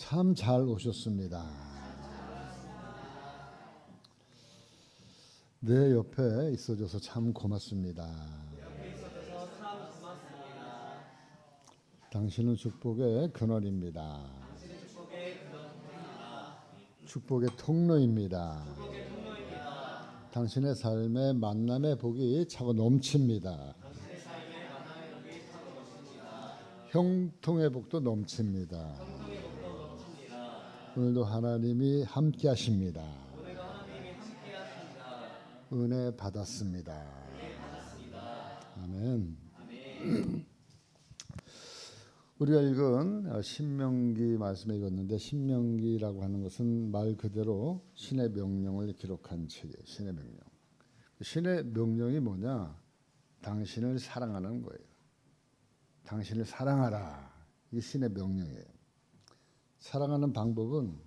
참 잘 오셨습니다. 내 옆에 있어줘서 참 고맙습니다. 당신은 축복의 근원입니다. 축복의 통로입니다. 당신의 삶에 만남의 복이 차고 넘칩니다. 형통의 복도 넘칩니다. 오늘도 하나님이 함께 하십니다. 은혜 받았습니다. 아멘. 우리가 읽은 신명기 말씀을 읽었는데, 신명기라고 하는 것은 말 그대로 신의 명령을 기록한 책이에요. 신의 명령. 신의 명령이 뭐냐? 당신을 사랑하는 거예요. 당신을 사랑하라. 이게 신의 명령이에요. 사랑하는 방법은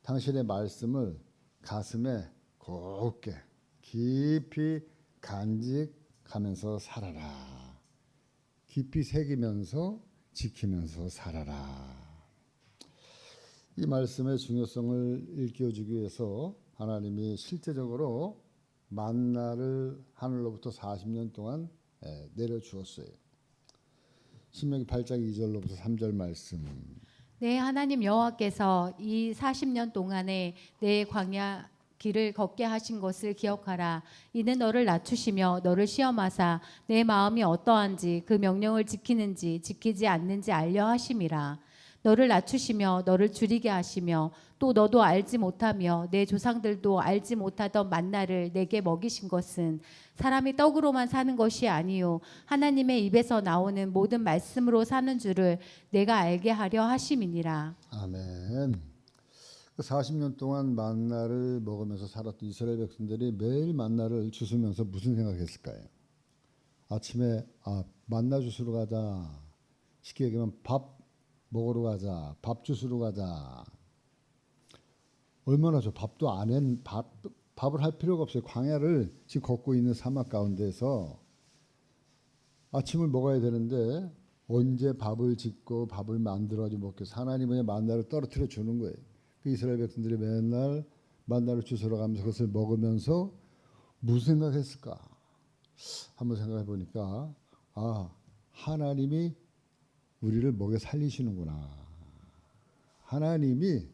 당신의 말씀을 가슴에 곱게 깊이 간직하면서 살아라. 깊이 새기면서 지키면서 살아라. 이 말씀의 중요성을 일깨워주기 위해서 하나님이 실제적으로 만나를 하늘로부터 40년 동안 내려주었어요. 신명기 8장 2절로부터 3절 말씀. 네, 하나님 여호와께서 이 40년 동안에 내 광야 길을 걷게 하신 것을 기억하라. 이는 너를 낮추시며 너를 시험하사 내 마음이 어떠한지 그 명령을 지키는지 지키지 않는지 알려 하심이라. 너를 낮추시며 너를 줄이게 하시며 또 너도 알지 못하며 내 조상들도 알지 못하던 만나를 내게 먹이신 것은 사람이 떡으로만 사는 것이 아니요 하나님의 입에서 나오는 모든 말씀으로 사는 줄을 내가 알게 하려 하심이니라. 아멘. 40년 동안 만나를 먹으면서 살았던 이스라엘 백성들이 매일 만나를 주스면서 무슨 생각했을까요? 아침에 만나 주스러 가자. 쉽게 얘기하면 밥 먹으러 가자. 밥 주스러 가자. 얼마나 밥도 안 한 밥을 할 필요가 없어요. 광야를 지금 걷고 있는 사막 가운데서 아침을 먹어야 되는데 언제 밥을 짓고 밥을 만들어가지고 먹겠어. 하나님의 만나를 떨어뜨려 주는 거예요. 그 이스라엘 백성들이 맨날 만나를 주스러 가면서 그것을 먹으면서 무슨 생각했을까? 한번 생각해 보니까 하나님이 우리를 먹여 살리시는구나. 하나님이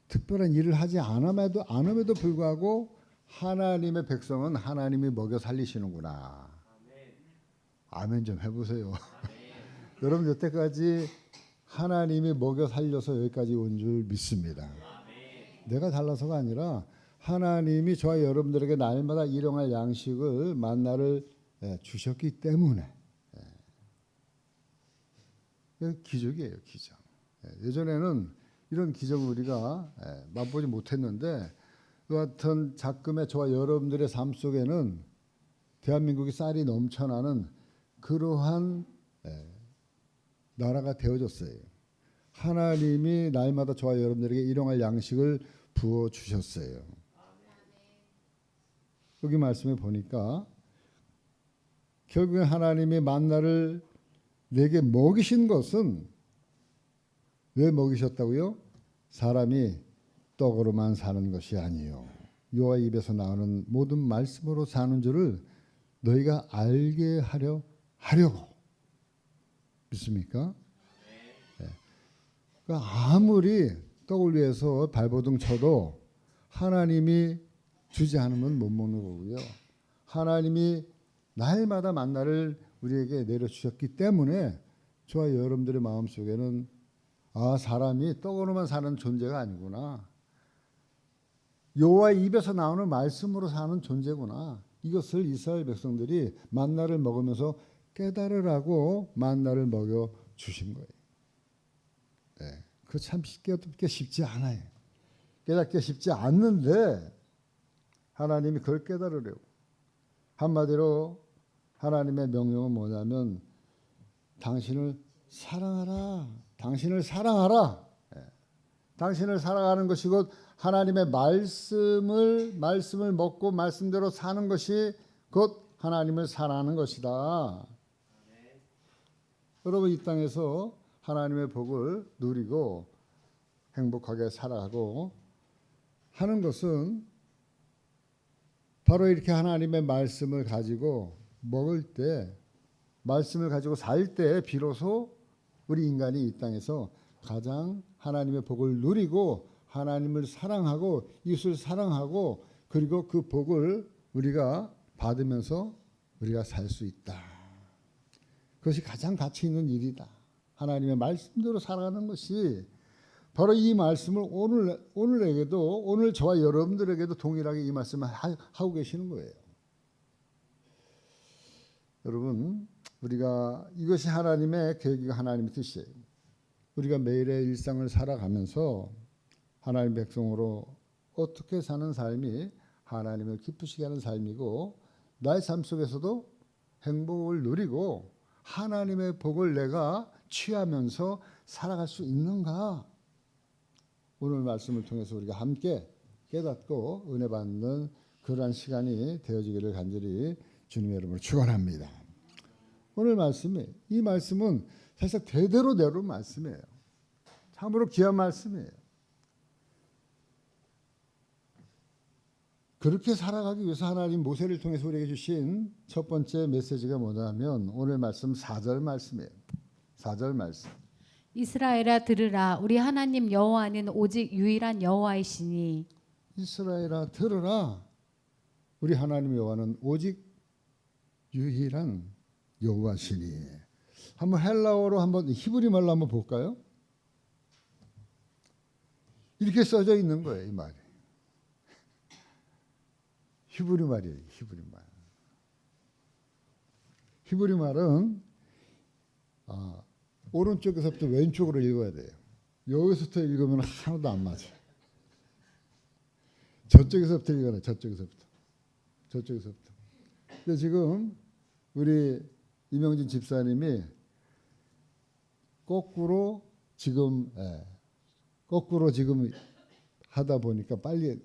특별한 일을 하지 않음에도 불구하고 하나님의 백성은 하나님이 먹여 살리시는구나. 아멘 좀 해보세요. 여러분 여태까지 하나님이 먹여 살려서 여기까지 온 줄 믿습니다. 내가 잘나서가 아니라 하나님이 저와 여러분들에게 날마다 일용할 양식을 만나를 주셨기 때문에 기적이에요. 기적. 예전에는 이런 기적을 우리가 맛보지 못했는데 그 같은 작금의 저와 여러분들의 삶 속에는 대한민국이 쌀이 넘쳐나는 그러한 나라가 되어졌어요. 하나님이 날마다 저와 여러분들에게 일용할 양식을 부어 주셨어요. 여기 말씀에 보니까 결국에 하나님이 만나를 내게 먹이신 것은 왜 먹이셨다고요? 사람이 떡으로만 사는 것이 아니요 여호와 입에서 나오는 모든 말씀으로 사는 줄을 너희가 알게 하려고. 믿습니까? 네. 그러니까 아무리 떡을 위해서 발버둥 쳐도 하나님이 주지 않으면 못 먹는 거고요. 하나님이 날마다 만나를 우리에게 내려주셨기 때문에 저와 여러분들의 마음속에는 사람이 떡으로만 사는 존재가 아니구나. 여호와 입에서 나오는 말씀으로 사는 존재구나. 이것을 이스라엘 백성들이 만나를 먹으면서 깨달으라고 만나를 먹여 주신 거예요. 네, 그 참 깨닫기 쉽지 않아요. 깨닫기 쉽지 않는데 하나님이 그걸 깨달으려고. 한마디로 하나님의 명령은 뭐냐면 당신을 사랑하라. 당신을 사랑하라. 당신을 사랑하는 것이 곧 하나님의 말씀을 먹고 말씀대로 사는 것이 곧 하나님을 사랑하는 것이다. 여러분 이 땅에서 하나님의 복을 누리고 행복하게 살아가고 하는 것은 바로 이렇게 하나님의 말씀을 가지고 먹을 때, 말씀을 가지고 살 때 비로소 우리 인간이 이 땅에서 가장 하나님의 복을 누리고 하나님을 사랑하고 이웃을 사랑하고 그리고 그 복을 우리가 받으면서 우리가 살 수 있다. 그것이 가장 가치 있는 일이다. 하나님의 말씀대로 살아가는 것이 바로 이 말씀을 오늘에게도 오늘 저와 여러분들에게도 동일하게 이 말씀을 하고 계시는 거예요. 여러분, 우리가 이것이 하나님의 계획이고 하나님의 뜻이에요. 우리가 매일의 일상을 살아가면서 하나님의 백성으로 어떻게 사는 삶이 하나님을 기쁘시게 하는 삶이고 나의 삶 속에서도 행복을 누리고 하나님의 복을 내가 취하면서 살아갈 수 있는가? 오늘 말씀을 통해서 우리가 함께 깨닫고 은혜 받는 그러한 시간이 되어지기를 간절히 주님의 이름으로 축원합니다. 오늘 말씀이 이 말씀은 사실 대대로 내려온 말씀이에요. 참으로 귀한 말씀이에요. 그렇게 살아가기 위해서 하나님 모세를 통해서 우리에게 주신 첫 번째 메시지가 뭐냐면 오늘 말씀 4절 말씀이에요. 4절 말씀. 이스라엘아 들으라 우리 하나님 여호와는 오직 유일한 여호와이시니. 이스라엘아 들으라 우리 하나님 여호와는 오직 유일한 여호와시니. 한번 헬라어로 한번 히브리 말로 한번 볼까요? 이렇게 써져 있는 거예요, 이 말이. 히브리 말이에요, 히브리 말. 히브리 말은 오른쪽에서부터 왼쪽으로 읽어야 돼요. 여기서부터 읽으면 하나도 안 맞아요. 저쪽에서부터 읽어라, 저쪽에서부터. 근데 지금 우리 이명진 집사님이 거꾸로 지금 하다 보니까 빨리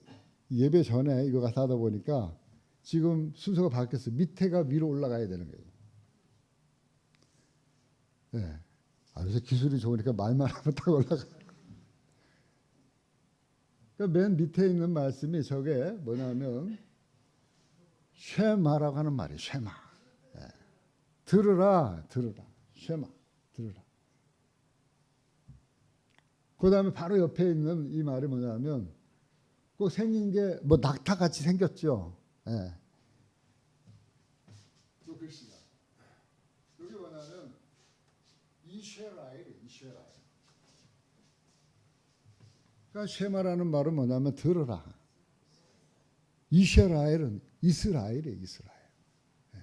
예배 전에 이거 하다 보니까 지금 순서가 바뀌었어요. 밑에가 위로 올라가야 되는 거예요. 네. 요새 기술이 좋으니까 말만 하면 딱 올라가. 그러니까 맨 밑에 있는 말씀이 저게 뭐냐면 쉐마라고 하는 말이에요. 쉐마. 네. 들으라. 쉐마. 들으라. 그 다음에 바로 옆에 있는 이 말이 뭐냐면 꼭 생긴 게 뭐 낙타같이 생겼죠. 예. 그 글씨가 여기 뭐냐면 이쉐라엘. 그러니까 쉐마라는 말은 뭐냐면 들으라. 이쉐라엘은 이스라엘이에요. 이스라엘. 예.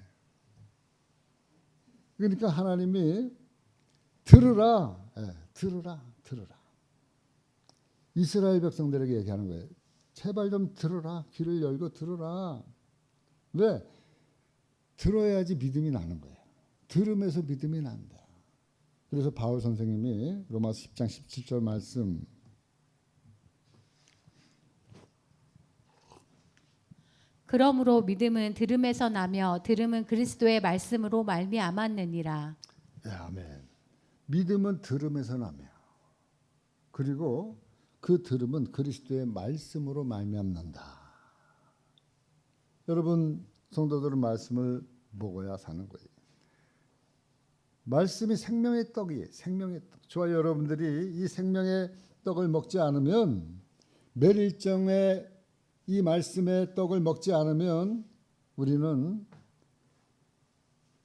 그러니까 하나님이 들으라. 들으라. 이스라엘 백성들에게 얘기하는 거예요. 제발 좀 들으라. 귀를 열고 들으라. 왜? 들어야지 믿음이 나는 거예요. 들으면서 믿음이 난다. 그래서 바울 선생님이 로마서 10장 17절 말씀 그러므로 믿음은 들음에서 나며 들음은 그리스도의 말씀으로 말미암았느니라. 네, 아멘. 믿음은 들음에서 나며 그리고 그 들음은 그리스도의 말씀으로 말미암는다. 여러분 성도들은 말씀을 먹어야 사는 거예요. 말씀이 생명의 떡이에요. 생명의 떡. 저와 여러분들이 이 생명의 떡을 먹지 않으면 매일 일정의 이 말씀의 떡을 먹지 않으면 우리는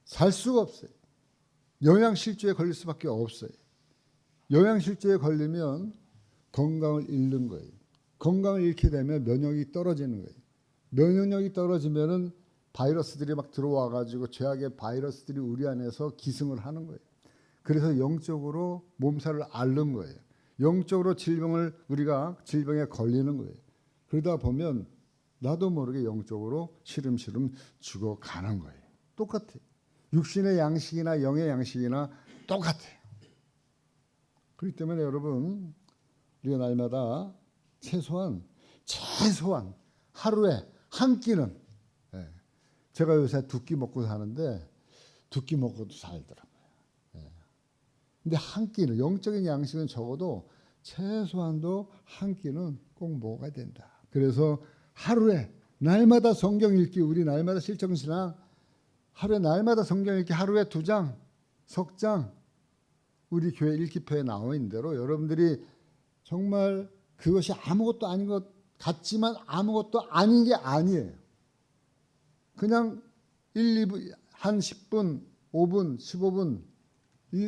살 수가 없어요. 영양실조에 걸릴 수밖에 없어요. 영양실조에 걸리면 건강을 잃는 거예요. 건강을 잃게 되면 면역력이 떨어지는 거예요. 면역력이 떨어지면은 바이러스들이 막 들어와 가지고 죄악의 바이러스들이 우리 안에서 기승을 하는 거예요. 그래서 영적으로 몸살을 앓는 거예요. 영적으로 우리가 질병에 걸리는 거예요. 그러다 보면 나도 모르게 영적으로 시름시름 죽어가는 거예요. 똑같아요. 육신의 양식이나 영의 양식이나 똑같아요. 그렇기 때문에 여러분 우리가 날마다 최소한 하루에 한 끼는 제가 요새 2끼 먹고 사는데 2끼 먹고도 살더라고요. 근데 한 끼는 영적인 양식은 적어도 최소한도 한 끼는 꼭 먹어야 된다. 그래서 하루에 날마다 성경 읽기, 우리 날마다 실정신앙 하루에 날마다 성경 읽기 하루에 2장, 석 장 우리 교회 읽기표에 나와 있는 대로 여러분들이 정말 그것이 아무것도 아닌 것 같지만 아무것도 아닌 게 아니에요. 그냥 1, 2분, 한 10분, 5분, 15분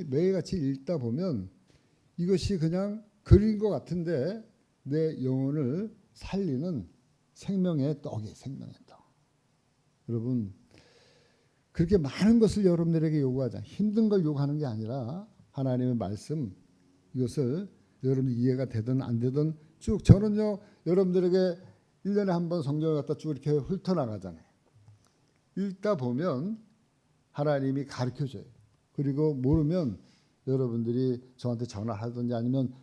매일같이 읽다 보면 이것이 그냥 글인 것 같은데 내 영혼을 살리는 생명의 떡이에요. 생명의 떡. 여러분 그렇게 많은 것을 여러분들에게 요구하자. 힘든 걸 요구하는 게 아니라 하나님의 말씀 이것을 여러분 이해가 되든 안 되든 쭉 저는요 여러분들에게 1년에 한 번 성경을 갖다 쭉 이렇게 훑어나가잖아요. 읽다 보면 하나님이 가르쳐줘요. 그리고 모르면 여러분들이 저한테 전화하든지 아니면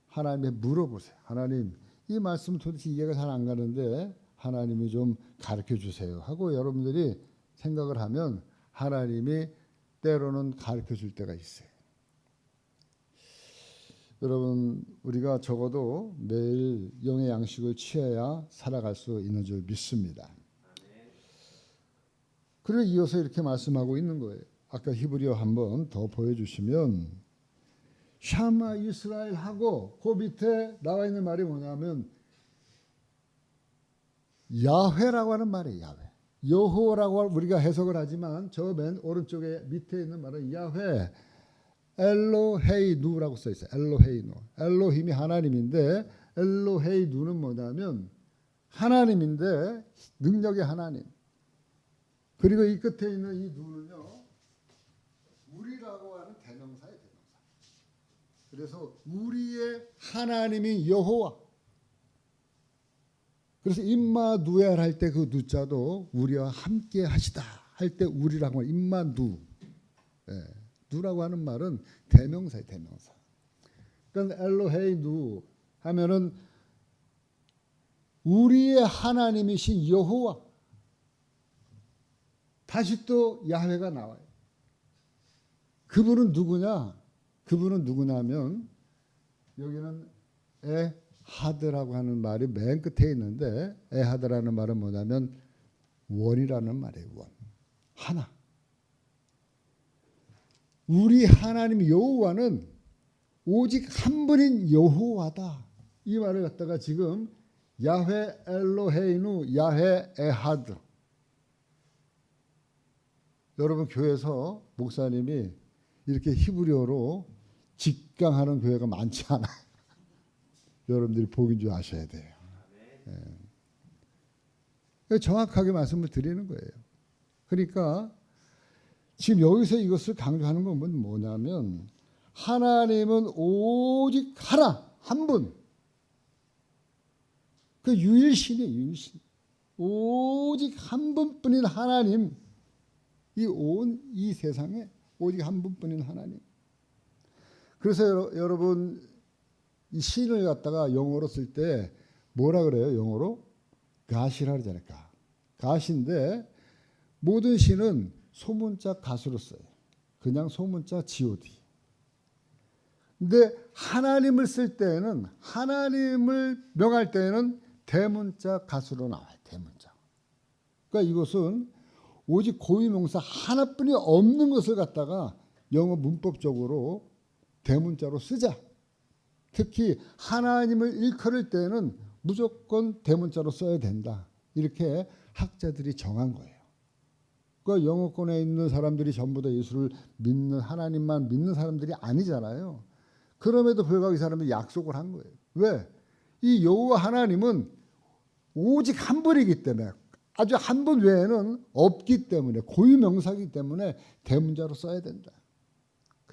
하나님께 물어보세요. 하나님 이 말씀 도대체 이해가 잘 안 가는데 하나님이 좀 가르쳐 주세요 하고 여러분들이 생각을 하면 하나님이 때로는 가르쳐 줄 때가 있어요. 여러분 우리가 적어도 매일 영의 양식을 취해야 살아갈 수 있는 줄 믿습니다. 그리고 이어서 이렇게 말씀하고 있는 거예요. 아까 히브리어 한번 더 보여주시면 샤마 이스라엘 하고 그 밑에 나와 있는 말이 뭐냐면 야훼라고 하는 말이에요. 야훼. 여호와라고 우리가 해석을 하지만 저 맨 오른쪽에 밑에 있는 말은 야훼 엘로헤이누라고 써 있어요. 엘로헤이누. 엘로힘이 하나님인데 엘로헤이누는 뭐냐면 하나님인데 능력의 하나님. 그리고 이 끝에 있는 이 누는요. 우리라고 하는 대명사예요. 대명사. 그래서 우리의 하나님이 여호와. 그래서 임마누엘 할 때 그 누자도 우리와 함께 하시다 할 때 우리라고 하는 임마누. 예. 누라고 하는 말은 대명사예요. 대명사. 그러니까 엘로헤이 누 하면은 우리의 하나님이신 여호와. 다시 또 야훼가 나와요. 그분은 누구냐? 그분은 누구냐면 여기는 에하드라고 하는 말이 맨 끝에 있는데 에하드라는 말은 뭐냐면 원이라는 말이에요. 원. 하나. 우리 하나님 여호와는 오직 한 분인 여호와다. 이 말을 갖다가 지금 야훼 엘로헤이누 야훼 에하드. 여러분 교회에서 목사님이 이렇게 히브리어로 직강하는 교회가 많지 않아요. 여러분들이 복인 줄 아셔야 돼요. 예. 정확하게 말씀을 드리는 거예요. 그러니까 지금 여기서 이것을 강조하는 건 뭐냐면 하나님은 오직 하나, 한 분. 그 유일신이에요. 유일신. 오직 한 분뿐인 하나님. 이 세상에 오직 한 분뿐인 하나님. 그래서 여러분 이 신을 갖다가 영어로 쓸 때 뭐라 그래요? 영어로 가시라 그러잖아요. 가시인데 모든 신은 소문자 가수로 써요. 그냥 소문자 God. 근데 하나님을 쓸 때에는 하나님을 명할 때에는 대문자 가수로 나와요. 대문자. 그러니까 이것은 오직 고유명사 하나뿐이 없는 것을 갖다가 영어 문법적으로 대문자로 쓰자. 특히 하나님을 일컬을 때는 무조건 대문자로 써야 된다. 이렇게 학자들이 정한 거예요. 그러니까 영어권에 있는 사람들이 전부 다 예수를 믿는 하나님만 믿는 사람들이 아니잖아요. 그럼에도 불구하고 이 사람들이 약속을 한 거예요. 왜? 이 여호와 하나님은 오직 한 분이기 때문에 아주 한 분 외에는 없기 때문에 고유명사이기 때문에 대문자로 써야 된다.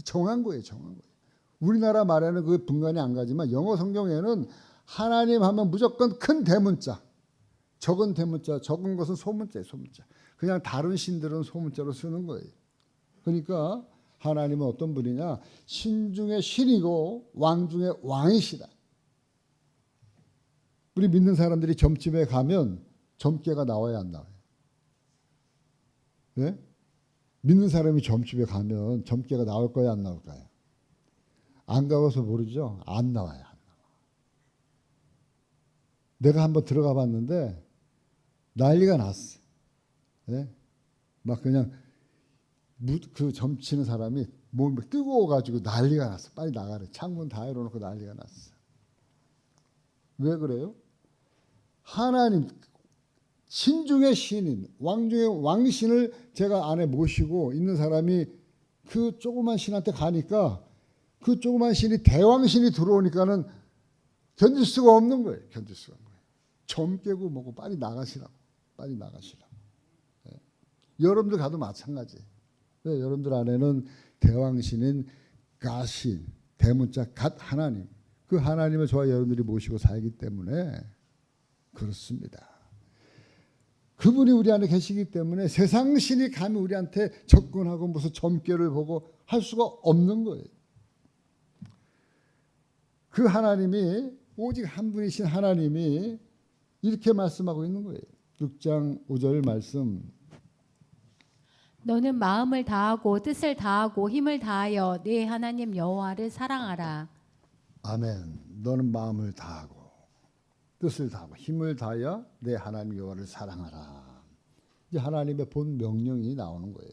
정한 거예요. 정한 거예요. 우리나라 말에는 그 분간이 안 가지만 영어 성경에는 하나님 하면 무조건 큰 대문자, 적은 대문자, 적은 것은 소문자예요. 소문자. 그냥 다른 신들은 소문자로 쓰는 거예요. 그러니까 하나님은 어떤 분이냐? 신 중에 신이고 왕 중에 왕이시다. 우리 믿는 사람들이 점집에 가면 점괘가 나와야 안 나와요? 네? 믿는 사람이 점집에 가면 점괘가 나올 거야 안 나올까요? 안 가봐서 모르죠. 안 나와요. 안 나와. 내가 한번 들어가 봤는데 난리가 났어. 예? 막 그냥 그 점치는 사람이 몸이 뜨거워가지고 난리가 났어. 빨리 나가래. 창문 다 열어놓고 난리가 났어. 왜 그래요? 하나님 신중의 신인, 왕중의 왕신을 제가 안에 모시고 있는 사람이 그 조그만 신한테 가니까 그 조그만 신이 대왕신이 들어오니까는 견딜 수가 없는 거예요. 견딜 수가 없는 거예요. 점 깨고 뭐고 빨리 나가시라고. 빨리 나가시라고. 예. 여러분들 가도 마찬가지. 네, 여러분들 안에는 대왕신인 가신, 대문자 갓 하나님, 그 하나님을 저와 여러분들이 모시고 살기 때문에 그렇습니다. 그분이 우리 안에 계시기 때문에 세상 신이 감히 우리한테 접근하고 무슨 점괘를 보고 할 수가 없는 거예요. 그 하나님이 오직 한 분이신 하나님이 이렇게 말씀하고 있는 거예요. 6장 5절 말씀. 너는 마음을 다하고 뜻을 다하고 힘을 다하여 네 하나님 여호와를 사랑하라. 아멘. 너는 마음을 다하고 뜻을 다하고 힘을 다하여 내 하나님 여호와를 사랑하라. 이제 하나님의 본 명령이 나오는 거예요.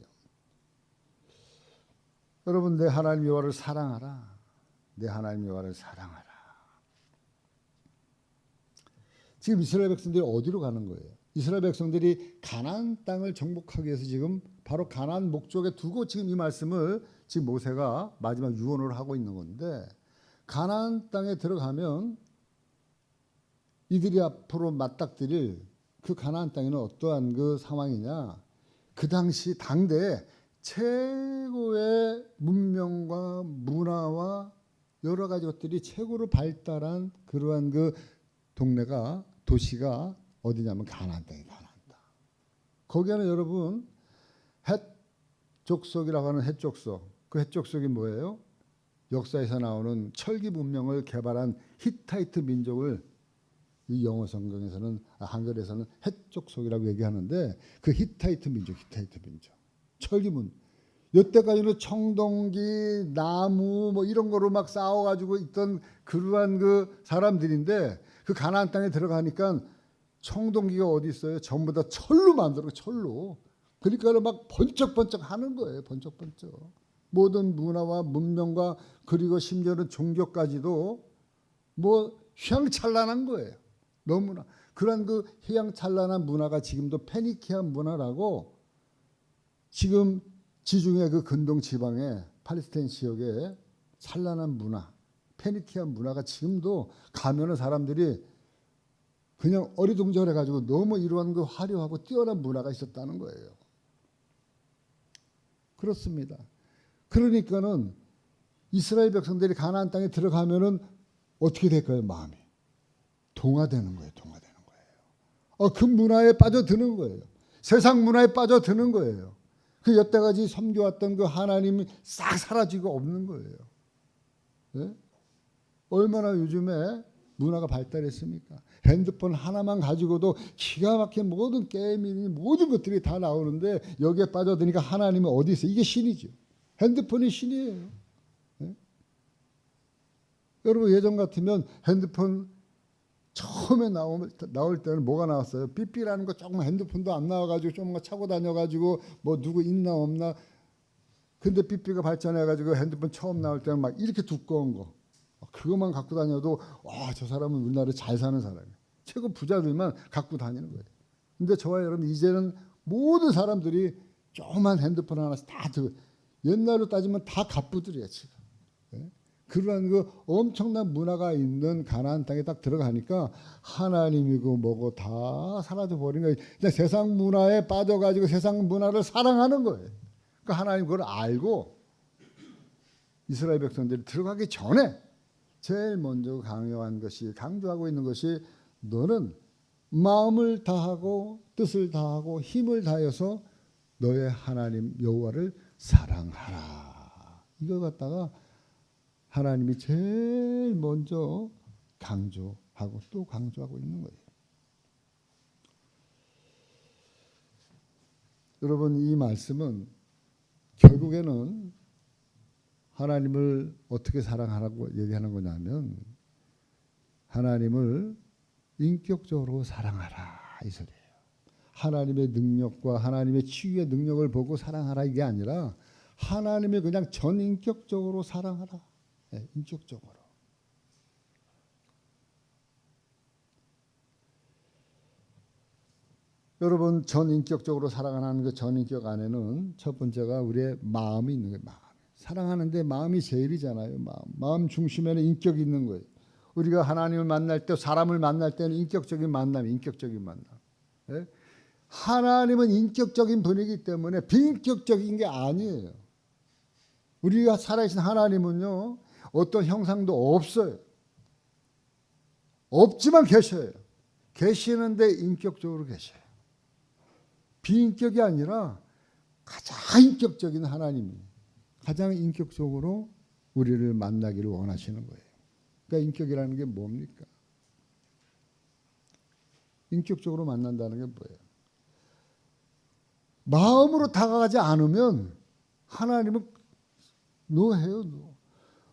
여러분, 내 하나님 여호와를 사랑하라. 내 하나님 여호와를 사랑하라. 지금 이스라엘 백성들이 어디로 가는 거예요? 이스라엘 백성들이 가나안 땅을 정복하기 위해서 지금 바로 가나안 목적에 두고 지금 이 말씀을 지금 모세가 마지막 유언을 하고 있는 건데, 가나안 땅에 들어가면 이들이 앞으로 맞닥뜨릴 그 가나안 땅에는 어떠한 그 상황이냐? 그 당시 당대에 최고의 문명과 문화와 여러 가지 것들이 최고로 발달한 그러한 그 동네가, 도시가 어디냐면 가나안 땅이 가나안 땅. 거기에는 여러분 헷 족속이라고 하는 헷 족속. 그 헷 족속이 뭐예요? 역사에서 나오는 철기 문명을 개발한 히타이트 민족을 이 영어 성경에서는, 한글에서는 헷 족속이라고 얘기하는데, 그 히타이트 민족. 철기문. 여태까지는 청동기, 나무 뭐 이런 거로 막 싸워가지고 있던 그러한 그 사람들인데, 그 가나안 땅에 들어가니까 청동기가 어디 있어요? 전부 다 철로 만들어, 철로. 그러니까 막 번쩍번쩍 하는 거예요. 번쩍번쩍. 모든 문화와 문명과 그리고 심지어는 종교까지도 뭐 휘황찬란한 거예요. 너무나. 그런 그 휘황찬란한 문화가 지금도 페니키안 문화라고, 지금 지중해 그 근동 지방의 팔레스타인 지역에 찬란한 문화, 페니키안 문화가 지금도 가면은 사람들이 그냥 어리둥절해가지고 너무 이러한 그 화려하고 뛰어난 문화가 있었다는 거예요. 그렇습니다. 그러니까는 이스라엘 백성들이 가나안 땅에 들어가면은 어떻게 될까요? 마음이 동화되는 거예요. 동화되는 거예요. 그 문화에 빠져드는 거예요. 세상 문화에 빠져드는 거예요. 그 여태까지 섬겨왔던 그 하나님이 싹 사라지고 없는 거예요. 네? 얼마나 요즘에 문화가 발달했습니까? 핸드폰 하나만 가지고도 기가 막힌 모든 게임이니 모든 것들이 다 나오는데, 여기에 빠져드니까 하나님이 어디 있어요? 이게 신이죠. 핸드폰이 신이에요. 네? 여러분, 예전 같으면 핸드폰 처음에 나올 때는 뭐가 나왔어요? 삐삐라는 거. 조금 핸드폰도 안 나와가지고 조금만 차고 다녀가지고 뭐 누구 있나 없나. 근데 삐삐가 발전해가지고 핸드폰 처음 나올 때는 막 이렇게 두꺼운 거, 그것만 갖고 다녀도 와, 저 사람은 우리나라에 잘 사는 사람이에요. 최고 부자들만 갖고 다니는 거예요. 근데 저와 여러분, 이제는 모든 사람들이 조그만 핸드폰 하나씩 다 들고, 옛날로 따지면 다 갑부들이에요 지금. 네? 그러한 그 엄청난 문화가 있는 가나안 땅에 딱 들어가니까 하나님이고 뭐고 다 사라져 버린 거예요. 그냥 세상 문화에 빠져가지고 세상 문화를 사랑하는 거예요. 그러니까 하나님 그걸 알고 이스라엘 백성들이 들어가기 전에 제일 먼저 강조하고 있는 것이, 너는 마음을 다하고 뜻을 다하고 힘을 다해서 너의 하나님 여호와를 사랑하라. 이걸 갖다가 하나님이 제일 먼저 강조하고 또 강조하고 있는 거예요. 여러분, 이 말씀은 결국에는 하나님을 어떻게 사랑하라고 얘기하는 거냐면 하나님을 인격적으로 사랑하라 이 소리예요. 하나님의 능력과 하나님의 치유의 능력을 보고 사랑하라 이게 아니라 하나님을 그냥 전인격적으로 사랑하라. 네, 인격적으로. 여러분 전인격적으로 사랑하는 그 전인격 안에는 첫 번째가 우리의 마음이 있는 거예요. 마음. 사랑하는데 마음이 제일이잖아요. 마음 중심에는 인격이 있는 거예요. 우리가 하나님을 만날 때 사람을 만날 때는 인격적인 만남, 인격적인 만남. 예? 하나님은 인격적인 분이기 때문에 비인격적인 게 아니에요. 우리가 살아계신 하나님은요 어떤 형상도 없어요. 없지만 계셔요. 계시는데 인격적으로 계셔요. 비인격이 아니라 가장 인격적인 하나님이 가장 인격적으로 우리를 만나기를 원하시는 거예요. 그러니까 인격이라는 게 뭡니까? 인격적으로 만난다는 게 뭐예요? 마음으로 다가가지 않으면 하나님은 노해요.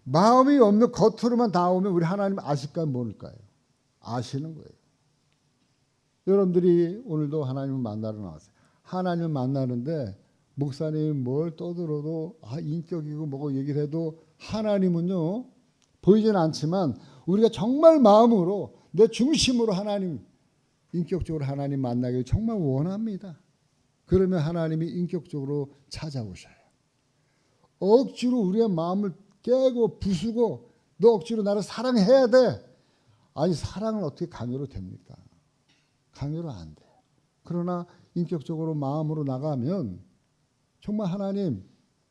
마음이 없는 겉으로만 다가오면 우리 하나님 아실까요? 모를까요? 아시는 거예요. 여러분들이 오늘도 하나님을 만나러 나왔어요. 하나님을 만나는데 목사님이 뭘 떠들어도 인격이고 뭐고 얘기를 해도 하나님은요 보이지는 않지만 우리가 정말 마음으로 내 중심으로 하나님 인격적으로 하나님 만나기를 정말 원합니다. 그러면 하나님이 인격적으로 찾아오셔요. 억지로 우리의 마음을 깨고 부수고 너 억지로 나를 사랑해야 돼. 아니 사랑은 어떻게 강요로 됩니까? 강요로 안 돼. 그러나 인격적으로 마음으로 나가면 정말 하나님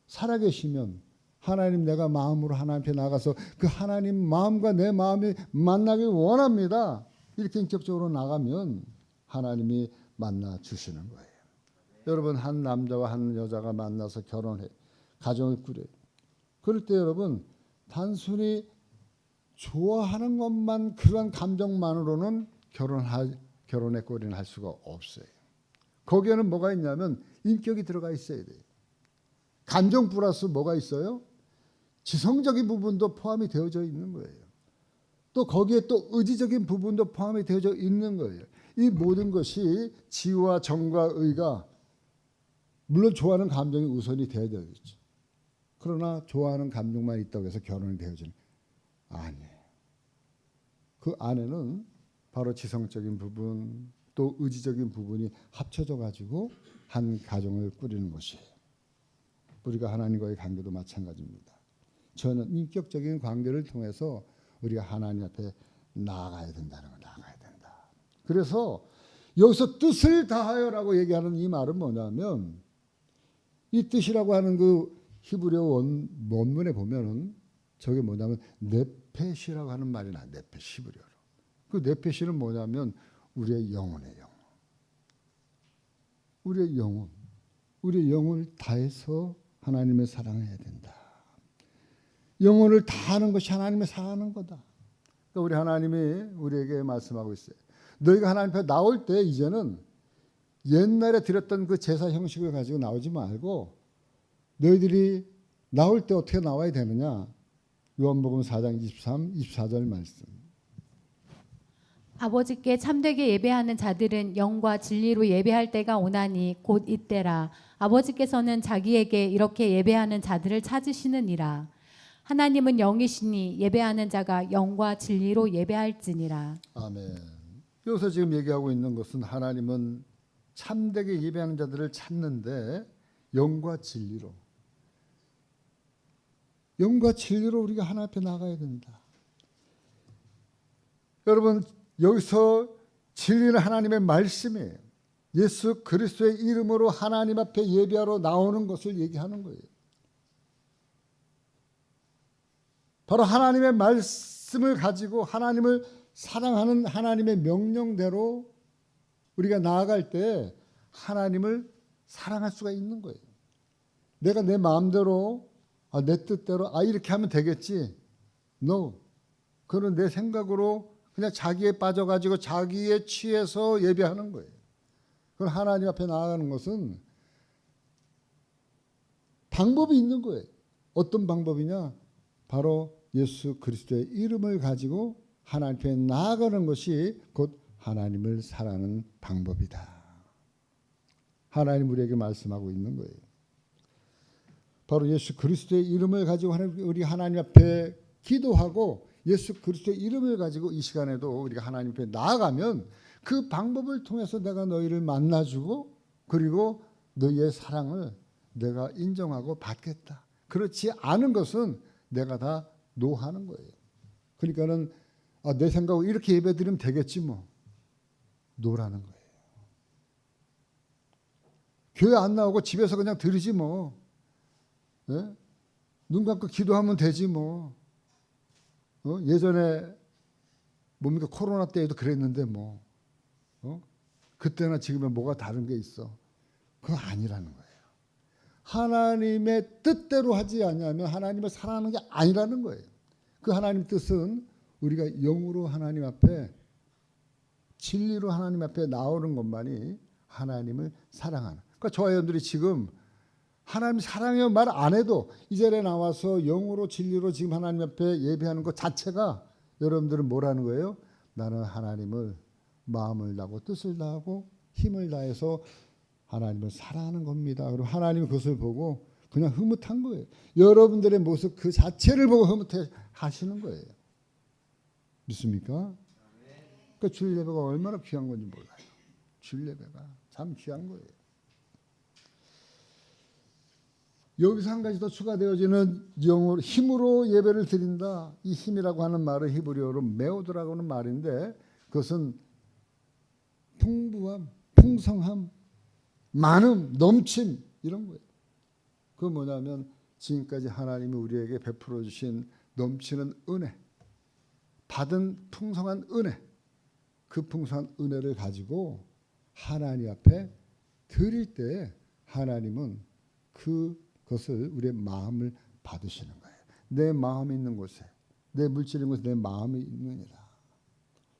살아계시면 하나님 내가 마음으로 하나님께 나가서 그 하나님 마음과 내 마음이 만나길 원합니다. 이렇게 인격적으로 나가면 하나님이 만나 주시는 거예요. 여러분 한 남자와 한 여자가 만나서 결혼해 가정을 꾸려요. 그럴 때 여러분 단순히 좋아하는 것만 그런 감정만으로는 결혼의 꼴이는 할 수가 없어요. 거기에는 뭐가 있냐면 인격이 들어가 있어야 돼요. 감정 플러스 뭐가 있어요? 지성적인 부분도 포함이 되어져 있는 거예요. 또 거기에 또 의지적인 부분도 포함이 되어져 있는 거예요. 이 모든 것이 지와 정과 의가 물론 좋아하는 감정이 우선이 되어야 되겠죠. 그러나 좋아하는 감정만 있다고 해서 결혼이 되어지는 아니에요. 그 안에는 바로 지성적인 부분 또 의지적인 부분이 합쳐져 가지고 한 가정을 꾸리는 것이에요. 우리가 하나님과의 관계도 마찬가지입니다. 저는 인격적인 관계를 통해서 우리가 하나님 앞에 나아가야 된다는 걸 나아가야 된다. 그래서 여기서 뜻을 다하여라고 얘기하는 이 말은 뭐냐면 이 뜻이라고 하는 그 히브리어 원문에 보면은 저게 뭐냐면 네펫이라고 하는 말이 나와요. 네펫 히브리어로. 그 네펫은 뭐냐면 우리의 영혼이에요. 우리의 영혼. 우리의 영혼을 다해서 하나님을 사랑해야 된다. 영혼을 다하는 것이 하나님을 사랑하는 거다. 그러니까 우리 하나님이 우리에게 말씀하고 있어요. 너희가 하나님 앞에 나올 때 이제는 옛날에 드렸던 그 제사 형식을 가지고 나오지 말고 너희들이 나올 때 어떻게 나와야 되느냐. 요한복음 4장 23, 24절 말씀. 아버지께 참되게 예배하는 자들은 영과 진리로 예배할 때가 오나니 곧 이때라. 아버지께서는 자기에게 이렇게 예배하는 자들을 찾으시느니라. 하나님은 영이시니 예배하는 자가 영과 진리로 예배할지니라. 아멘. 여기서 지금 얘기하고 있는 것은 하나님은 참되게 예배하는 자들을 찾는데 영과 진리로 우리가 하나님 앞에 나가야 된다. 여러분 여기서 진리는 하나님의 말씀이에요. 예수 그리스도의 이름으로 하나님 앞에 예배하러 나오는 것을 얘기하는 거예요. 바로 하나님의 말씀을 가지고 하나님을 사랑하는 하나님의 명령대로 우리가 나아갈 때 하나님을 사랑할 수가 있는 거예요. 내가 내 마음대로 내 뜻대로 이렇게 하면 되겠지. No. 그건 내 생각으로 그냥 자기에 빠져가지고 자기에 취해서 예배하는 거예요. 그건 하나님 앞에 나아가는 것은 방법이 있는 거예요. 어떤 방법이냐? 바로 예수 그리스도의 이름을 가지고 하나님 앞에 나아가는 것이 곧 하나님을 사랑하는 방법이다. 하나님 우리에게 말씀하고 있는 거예요. 바로 예수 그리스도의 이름을 가지고 우리 하나님 앞에 기도하고 예수 그리스도의 이름을 가지고 이 시간에도 우리가 하나님 앞에 나아가면 그 방법을 통해서 내가 너희를 만나주고 그리고 너희의 사랑을 내가 인정하고 받겠다. 그렇지 않은 것은 내가 다 노하는 거예요. 그러니까는 내 생각으로 이렇게 예배드리면 되겠지 뭐. 노라는 거예요. 교회 안 나오고 집에서 그냥 들으지 뭐. 예? 눈 감고 기도하면 되지 뭐. 예전에 뭡니까 코로나 때에도 그랬는데 뭐. 그때나 지금은 뭐가 다른 게 있어. 그거 아니라는 거예요. 하나님의 뜻대로 하지 않으면 하나님을 사랑하는 게 아니라는 거예요. 그 하나님 뜻은 우리가 영으로 하나님 앞에 진리로 하나님 앞에 나오는 것만이 하나님을 사랑하는. 그러니까 저와 여러분들이 지금 하나님 사랑해요 말 안 해도 이 자리에 나와서 영으로 진리로 지금 하나님 앞에 예배하는 것 자체가 여러분들은 뭐라는 거예요? 나는 하나님을 마음을 다하고 뜻을 다하고 힘을 다해서 하나님을 사랑하는 겁니다. 그리고 하나님이 그것을 보고 그냥 흐뭇한 거예요. 여러분들의 모습 그 자체를 보고 흐뭇해 하시는 거예요. 믿습니까? 그러니까 주일 예배가 얼마나 귀한 건지 몰라요. 주일 예배가 참 귀한 거예요. 여기서 한 가지 더 추가되어지는 영어로 힘으로 예배를 드린다. 이 힘이라고 하는 말은 히브리어로 메오드라고 하는 말인데 그것은 풍부함, 풍성함, 많음, 넘침 이런 거예요. 그건 뭐냐면 지금까지 하나님이 우리에게 베풀어 주신 넘치는 은혜, 받은 풍성한 은혜, 그 풍성한 은혜를 가지고 하나님 앞에 드릴 때 하나님은 그것을 우리의 마음을 받으시는 거예요. 내 마음이 있는 곳에, 내 물질이 있는 곳에 내 마음이 있느니라.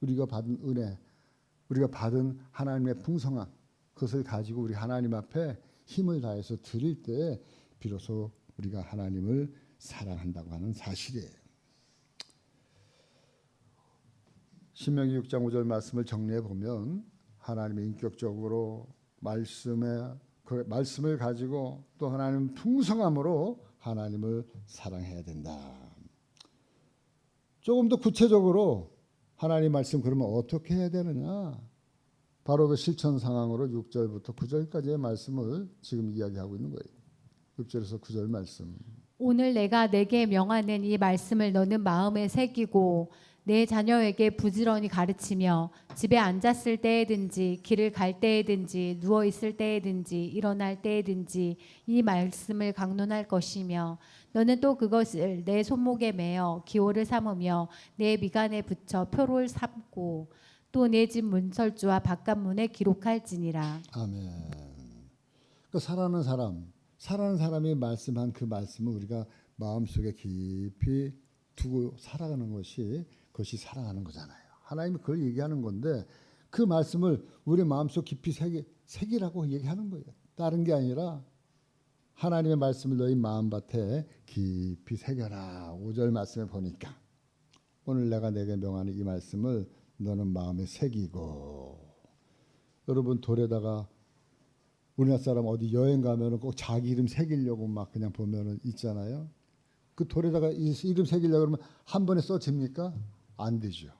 우리가 받은 은혜, 우리가 받은 하나님의 풍성함, 그것을 가지고 우리 하나님 앞에 힘을 다해서 드릴 때 비로소 우리가 하나님을 사랑한다고 하는 사실이에요. 신명기 6장 5절 말씀을 정리해 보면 하나님의 인격적으로 말씀을 가지고 또 하나님 풍성함으로 하나님을 사랑해야 된다. 조금 더 구체적으로 하나님 말씀 그러면 어떻게 해야 되느냐? 바로 그 실천 상황으로 6절부터 9절까지의 말씀을 지금 이야기하고 있는 거예요. 6절에서 9절 말씀. 오늘 내가 내게 명하는 이 말씀을 너는 마음에 새기고 내 자녀에게 부지런히 가르치며 집에 앉았을 때에든지 길을 갈 때에든지 누워 있을 때에든지 일어날 때에든지 이 말씀을 강론할 것이며 너는 또 그것을 내 손목에 매어 기호를 삼으며 내 미간에 붙여 표를 삼고 또 내 집 문설주와 바깥문에 기록할지니라. 아멘. 그 사랑하는 사람이 말씀한 그 말씀을 우리가 마음속에 깊이 두고 살아가는 그것이 사랑하는 거잖아요. 하나님이 그걸 얘기하는 건데 그 말씀을 우리 마음속 깊이 새기라고 얘기하는 거예요. 다른 게 아니라 하나님의 말씀을 너희 마음밭에 깊이 새겨라. 5절 말씀에 보니까 오늘 내가 내게 명하는 이 말씀을 너는 마음에 새기고. 여러분 돌에다가 우리나라 사람 어디 여행 가면은 꼭 자기 이름 새기려고 막 그냥 보면은 있잖아요. 그 돌에다가 이름 새기려고 그러면 한 번에 써집니까? 안 되죠.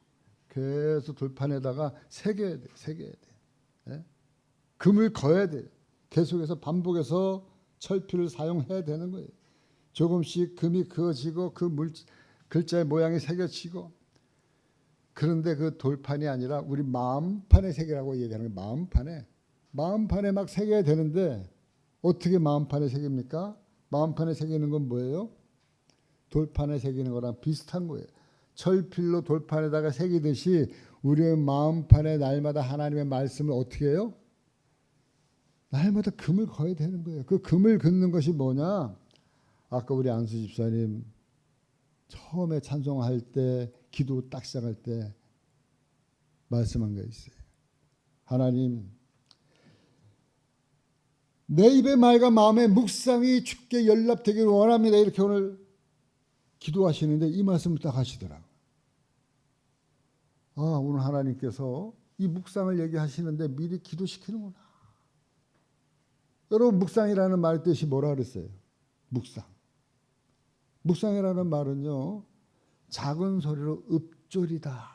계속 돌판에다가 새겨야 돼. 예? 금을 거야 돼. 계속해서 반복해서 철필을 사용해야 되는 거예요. 조금씩 금이 그어지고 글자의 모양이 새겨지고. 그런데 그 돌판이 아니라 우리 마음판에 새기라고 얘기하는 거예요. 마음판에 막 새겨야 되는데 어떻게 마음판에 새깁니까? 마음판에 새기는 건 뭐예요? 돌판에 새기는 거랑 비슷한 거예요. 철필로 돌판에다가 새기듯이 우리의 마음판에 날마다 하나님의 말씀을 어떻게 해요? 날마다 금을 거야 되는 거예요. 그 금을 긋는 것이 뭐냐? 아까 우리 안수 집사님 처음에 찬송할 때 기도 딱 시작할 때 말씀한 게 있어요. 하나님 내 입의 말과 마음의 묵상이 주께 연락되기를 원합니다. 이렇게 오늘 기도하시는데 이 말씀을 딱 하시더라고요. 아, 오늘 하나님께서 이 묵상을 얘기하시는데 미리 기도시키는구나. 여러분, 묵상이라는 말 뜻이 뭐라 그랬어요? 묵상. 묵상이라는 말은요, 작은 소리로 읊조리다.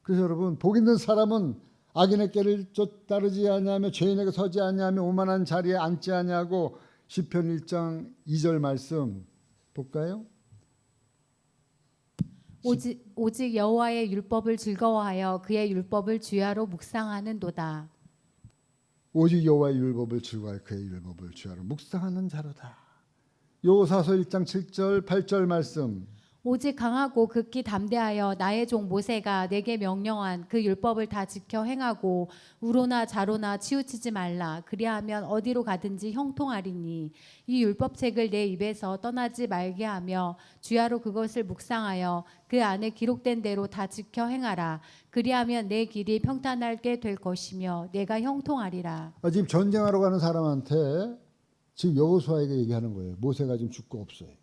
그래서 여러분, 복 있는 사람은 악인의 길을 따르지 아니하며 죄인에게 서지 아니하며 오만한 자리에 앉지 아니하고 시편 1장 2절 말씀 볼까요? 오직 여호와의 율법을 즐거워하여 그의 율법을 주야로 묵상하는도다. 오직 여호와의 율법을 즐거워하여 그의 율법을 주야로 묵상하는 자로다. 여호사서 1장 7절 8절 말씀. 오직 강하고 극히 담대하여 나의 종 모세가 내게 명령한 그 율법을 다 지켜 행하고 우로나 좌로나 치우치지 말라. 그리하면 어디로 가든지 형통하리니 이 율법책을 내 입에서 떠나지 말게 하며 주야로 그것을 묵상하여 그 안에 기록된 대로 다 지켜 행하라. 그리하면 내 길이 평탄하게 될 것이며 내가 형통하리라. 지금 전쟁하러 가는 사람한테 지금 여호수아에게 얘기하는 거예요. 모세가 지금 죽고 없어요.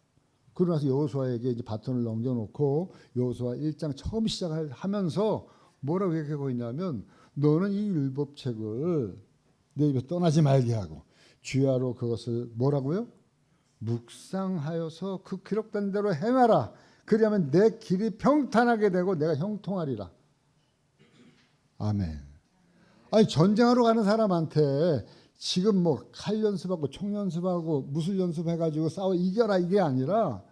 그러고 나서 여호수아에게 이제 바톤을 넘겨놓고 여호수아 1장 처음 시작하면서 뭐라고 얘기하고 있냐면 너는 이 율법책을 내 입에서 떠나지 말게 하고 주야로 그것을 뭐라고요? 묵상하여서 그 기록된 대로 행하라. 그리하면 내 길이 평탄하게 되고 내가 형통하리라. 아멘. 아니, 전쟁하러 가는 사람한테 지금 뭐 칼 연습하고 총 연습하고 무술 연습해가지고 싸워 이겨라 이게 아니라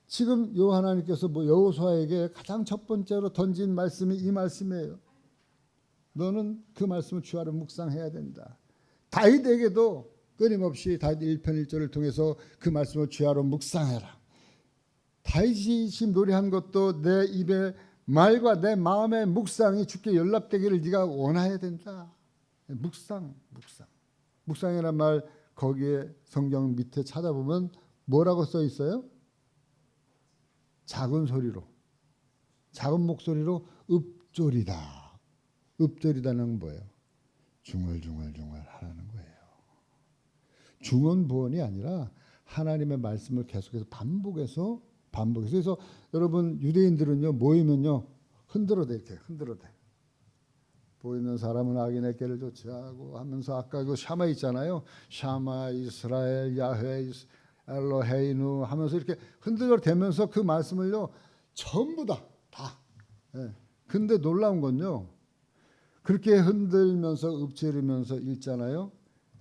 지금 하나님께서 뭐 여호수아에게 가장 첫 번째로 던진 말씀이 이 말씀이에요. 너는 그 말씀을 주야로 묵상해야 된다. 다윗에게도 끊임없이 다윗 1편 1절을 통해서 그 말씀을 주야로 묵상해라. 다윗이 지금 노래한 것도 내 입의 말과 내 마음의 묵상이 주께 연락되기를 네가 원해야 된다. 묵상이란 말 거기에 성경 밑에 찾아보면 뭐라고 써 있어요? 작은 소리로, 작은 목소리로 읊조리다. 읊조리다는 건 뭐예요? 중얼중얼 하라는 거예요. 중언부언이 아니라 하나님의 말씀을 계속해서 반복해서 그래서 여러분 유대인들은요 모이면요 흔들어대 이렇게 흔들어대. 보이는 사람은 악인의 길을 좇지 하고 하면서 아까 그 샤마 있잖아요. 샤마 이스라엘 야훼 엘로헤이누 하면서 이렇게 흔들어대면서 그 말씀을요 전부 다. 예. 근데 놀라운 건요. 그렇게 흔들면서 읊조리면서 읽잖아요.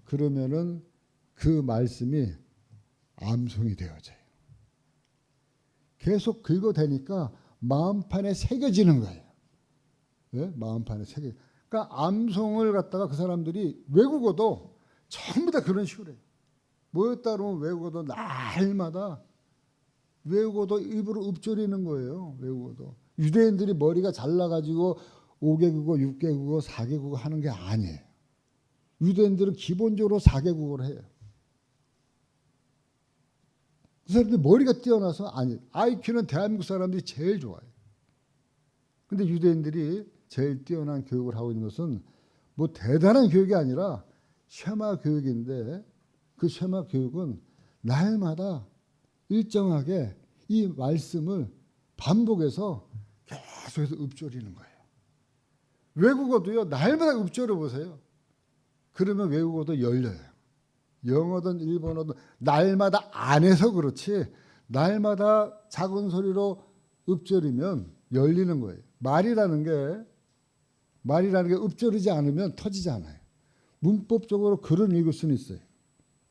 그러면은 그 말씀이 암송이 되어져요. 계속 긁어대니까 마음판에 새겨지는 거예요. 예? 마음판에 새겨. 그러니까 암송을 갖다가 그 사람들이 외국어도 전부 다 그런 식으로 해요. 뭐였다 그러면 외국어도 날마다 외국어도 입으로 읊조리는 거예요. 외국어도. 유대인들이 머리가 잘나가지고 5개국어, 6개국어, 4개국어 하는 게 아니에요. 유대인들은 기본적으로 4개국어를 해요. 그 사람들 머리가 뛰어나서 아니 IQ는 대한민국 사람들이 제일 좋아요. 근데 유대인들이 제일 뛰어난 교육을 하고 있는 것은 뭐 대단한 교육이 아니라 쉐마 교육인데 그 쉐마 교육은 날마다 일정하게 이 말씀을 반복해서 계속해서 읊조리는 거예요. 외국어도요 날마다 읊조려 보세요. 그러면 외국어도 열려요. 영어든 일본어든 날마다 안 해서 그렇지 날마다 작은 소리로 읊조리면 열리는 거예요. 말이라는 게 읊조리지 않으면 터지지 않아요. 문법적으로 글은 읽을 수는 있어요.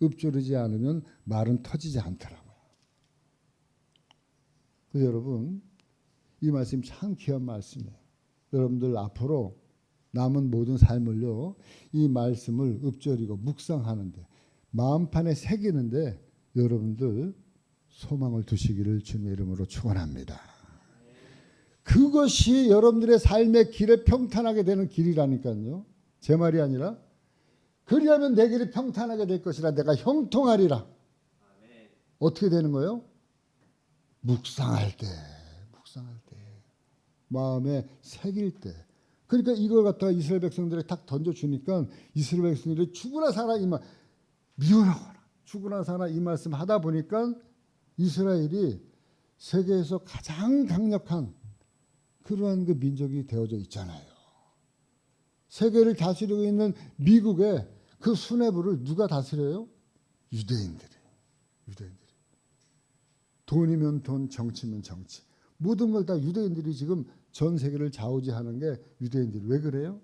읊조리지 않으면 말은 터지지 않더라고요. 그래서 여러분 이 말씀 참 귀한 말씀이에요. 여러분들 앞으로 남은 모든 삶을요 이 말씀을 읊조리고 묵상하는데 마음판에 새기는데 여러분들 소망을 두시기를 주님의 이름으로 축원합니다. 그것이 여러분들의 삶의 길을 평탄하게 되는 길이라니까요. 제 말이 아니라 그리하면 내 길이 평탄하게 될 것이라 내가 형통하리라. 어떻게 되는 거예요? 묵상할 때 마음에 새길 때 그러니까 이걸 갖다가 이스라엘 백성들에게 탁 던져주니까 이스라엘 백성들이 죽으나 살아 이 말, 미워하거나 죽으나 살아 이 말씀 하다 보니까 이스라엘이 세계에서 가장 강력한 그러한 그 민족이 되어져 있잖아요. 세계를 다스리고 있는 미국의 그 수뇌부를 누가 다스려요? 유대인들이. 돈이면 돈, 정치면 정치. 모든 걸 다 유대인들이 지금 전 세계를 좌우지하는 게 유대인들이. 왜 그래요?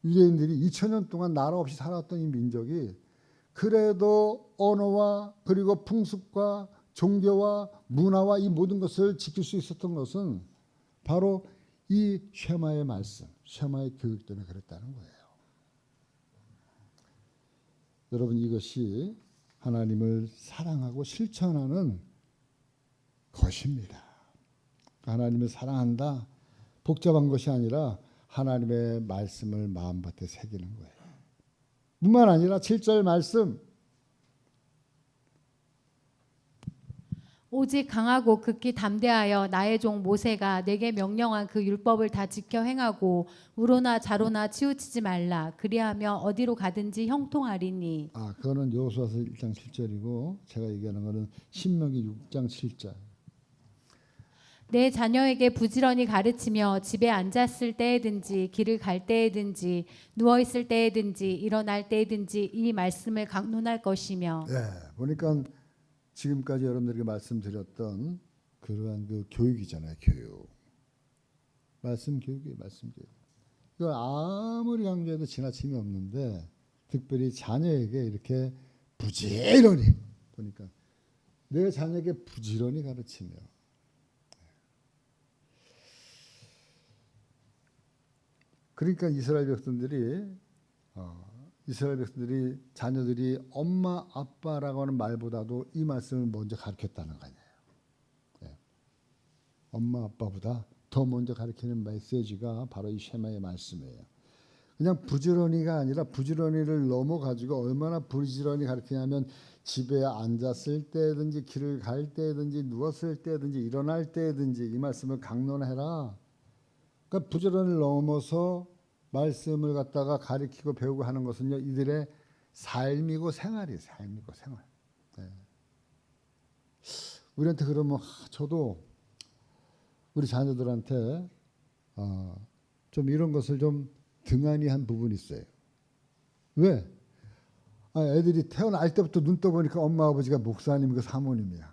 유대인들이 2000년 동안 나라 없이 살았던 이 민족이 그래도 언어와 그리고 풍습과 종교와 문화와 이 모든 것을 지킬 수 있었던 것은 바로 이 쉐마의 말씀, 쉐마의 교육 때문에 그랬다는 거예요. 여러분, 이것이 하나님을 사랑하고 실천하는 것입니다. 하나님을 사랑한다, 복잡한 것이 아니라 하나님의 말씀을 마음밭에 새기는 거예요. 뿐만 아니라 7절 말씀, 오직 강하고 극히 담대하여 나의 종 모세가 내게 명령한 그 율법을 다 지켜 행하고 우로나 좌로나 치우치지 말라. 그리하며 어디로 가든지 형통하리니. 그거는 여호수아서 1장 7절이고 제가 얘기하는 거는 신명기 6장 7절. 내 자녀에게 부지런히 가르치며 집에 앉았을 때에든지 길을 갈 때에든지 누워 있을 때에든지 일어날 때에든지 이 말씀을 강론할 것이며. 보니까 지금까지 여러분들에게 말씀드렸던 그러한 그 교육이잖아요. 교육. 말씀 교육이에요. 말씀 교육. 이걸 아무리 강조해도 지나침이 없는데 특별히 자녀에게 이렇게 부지런히 보니까 내 자녀에게 부지런히 가르치며 그러니까 이스라엘 백성들이 자녀들이 엄마 아빠라고 하는 말보다도 이 말씀을 먼저 가르쳤다는 거예요. 엄마 아빠보다 더 먼저 가르치는 메시지가 바로 이 쉐마의 말씀이에요. 그냥 부지런히가 아니라 부지런히를 넘어가지고 얼마나 부지런히 가르치냐면 집에 앉았을 때든지 길을 갈 때든지 누웠을 때든지 일어날 때든지 이 말씀을 강론해라. 그러니까 부지런을 넘어서 말씀을 갖다가 가르치고 배우고 하는 것은요, 이들의 삶이고 생활이에요. 삶이고 생활. 우리한테 그러면 저도 우리 자녀들한테 좀 이런 것을 좀 등한히 한 부분이 있어요. 왜? 애들이 태어날 때부터 눈 떠보니까 엄마 아버지가 목사님이고 사모님이야.